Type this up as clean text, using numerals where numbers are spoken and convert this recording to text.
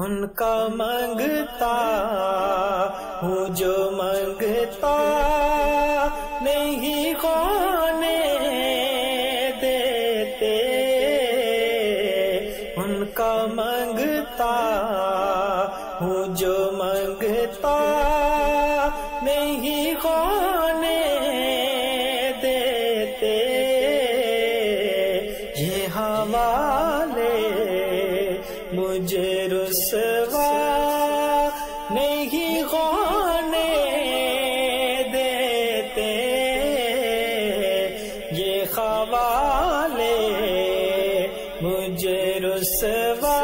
ان کا مانگتا ہوں جو مانگتا نہیں ہونے دیتے، ان کا مانگتا ہوں جو مانگتا نہیں ہونے دیتے، یہ حوالے مجھے رسوا نہیں ہونے دیتے، یہ حوالے مجھے رسوا